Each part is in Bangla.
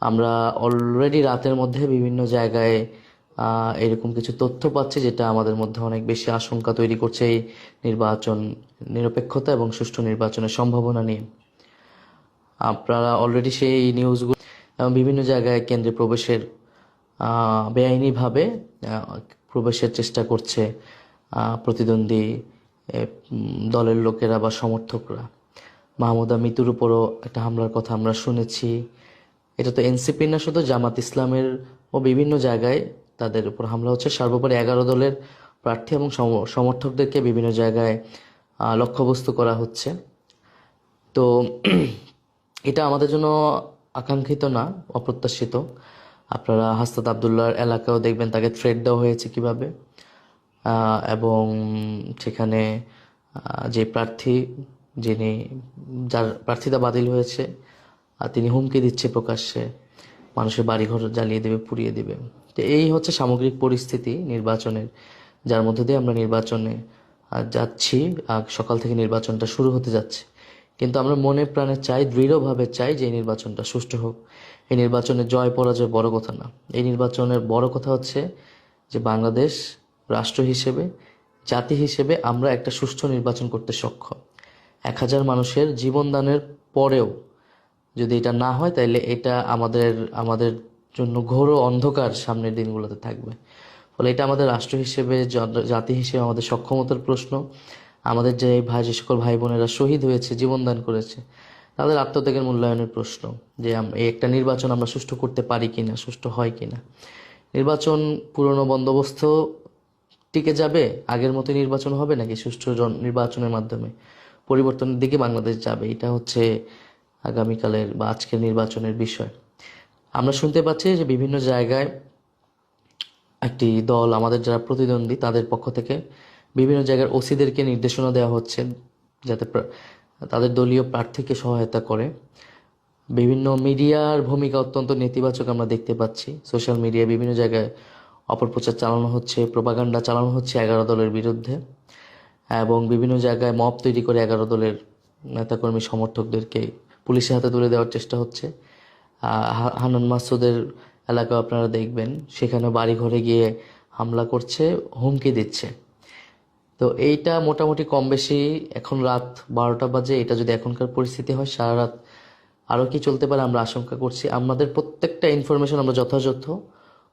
আমরা অলরেডি রাতের মধ্যে বিভিন্ন জায়গায় এরকম কিছু তথ্য পাচ্ছি, যেটা আমাদের মধ্যে অনেক বেশি আশঙ্কা তৈরি করছে এই নির্বাচন নিরপেক্ষতা এবং সুষ্ঠু নির্বাচনের সম্ভাবনা নিয়ে। আপনারা অলরেডি সেই নিউজগুলো বিভিন্ন জায়গায় কেন্দ্রে প্রবেশের বেআইনিভাবে প্রবেশের চেষ্টা করছে প্রতিদ্বন্দ্বী দলের লোকেরা বা সমর্থকরা। মাহমুদা মিতুর উপরও একটা হামলার কথা আমরা শুনেছি। এটা তো এনসিপি না, শুধু জামাত ইসলামের ও বিভিন্ন জায়গায় তাদের উপর হামলা হচ্ছে। সর্বোপরি 11 দলের প্রার্থী এবং সমর্থকদেরকে বিভিন্ন জায়গায় লক্ষ্যবস্তু করা হচ্ছে। তো এটা আমাদের জন্য আকাঙ্ক্ষিত না, অপ্রত্যাশিত। আপনারা হাসনাত আবদুল্লাহর এলাকাও দেখবেন তাকে থ্রেট দেওয়া হয়েছে কিভাবে, এবং সেখানে যে প্রার্থী, যিনি যার প্রার্থিতা বাতিল হয়েছে, তিনি হুমকি দিচ্ছে প্রকাশ্যে মানুষের বাড়িঘর জ্বালিয়ে দেবে, পুড়িয়ে দেবে। তো এই হচ্ছে সামগ্রিক পরিস্থিতি নির্বাচনের, যার মধ্যে দিয়ে আমরা নির্বাচনে যাচ্ছি। সকাল থেকে নির্বাচনটা শুরু হতে যাচ্ছে, কিন্তু আমরা মনে প্রাণে চাই, দৃঢ়ভাবে চাই যে এই নির্বাচনটা সুষ্ঠু হোক। এই নির্বাচনে জয় পরাজয় বড় কথা না। এই নির্বাচনের বড় কথা হচ্ছে যে বাংলাদেশ রাষ্ট্র হিসেবে, জাতি হিসেবে আমরা একটা সুষ্ঠু নির্বাচন করতে সক্ষম। 1000 মানুষের জীবনদানের পরেও যদি এটা না হয়, তাহলে এটা আমাদের আমাদের জন্য ঘোর অন্ধকার সামনের দিনগুলোতে থাকবে। ফলে এটা আমাদের রাষ্ট্র হিসেবে, জাতি হিসেবে আমাদের সক্ষমতার প্রশ্ন। আমাদের যে সকল ভাই বোনেরা শহীদ হয়েছে, জীবনদান করেছে, তাদের আত্মত্যাগের মূল্যায়নের প্রশ্ন, যে এই একটা নির্বাচন আমরা সুষ্ঠু করতে পারি কিনা, সুষ্ঠু হয় কিনা। নির্বাচন পুরনো বন্দোবস্ত টিকে যাবে, আগের মতো নির্বাচন হবে, নাকি সুষ্ঠু নির্বাচনের মাধ্যমে পরিবর্তনের দিকে বাংলাদেশ যাবে, এটা হচ্ছে আগামীকালের বা আজকের নির্বাচনের বিষয়। আমরা শুনতে পাচ্ছি যে বিভিন্ন জায়গায় একটি দল, আমাদের যারা প্রতিদ্বন্দ্বী তাদের পক্ষ থেকে বিভিন্ন জায়গার ওসিদেরকে নির্দেশনা দেওয়া হচ্ছে যাতে তাদের দলীয় প্রার্থীকে সহায়তা করে। বিভিন্ন মিডিয়ার ভূমিকা অত্যন্ত নেতিবাচক আমরা দেখতে পাচ্ছি। সোশ্যাল মিডিয়ায় বিভিন্ন জায়গায় অপপ্রচার চালানো হচ্ছে, প্রোপাগান্ডা চালানো হচ্ছে 11 দলের বিরুদ্ধে, এবং বিভিন্ন জায়গায় মব তৈরি করে 11 দলের নেতাকর্মী সমর্থকদেরকে পুলিশের হাতে তুলে দেওয়ার চেষ্টা হচ্ছে। হান্নান মাসুদের এলাকা আপনারা দেখবেন, সেখানে বাড়ি ঘরে গিয়ে হামলা করছে, হুমকি দিচ্ছে। তো এইটা মোটামুটি কম বেশি, এখন রাত 12টা বাজে, এটা যদি এখনকার পরিস্থিতি হয়, সারা রাত আরও কি চলতে পারে আমরা আশঙ্কা করছি। আমাদের প্রত্যেকটা ইনফরমেশন আমরা যথাযথ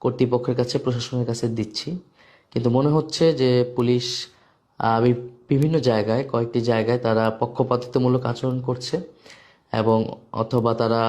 কর্তৃপক্ষের কাছে, প্রশাসনের কাছে দিচ্ছি, কিন্তু মনে হচ্ছে যে পুলিশ বিভিন্ন জায়গায়, কয়েকটি জায়গায় তারা পক্ষপাতিত্বমূলক আচরণ করছে, এবং অথবা তারা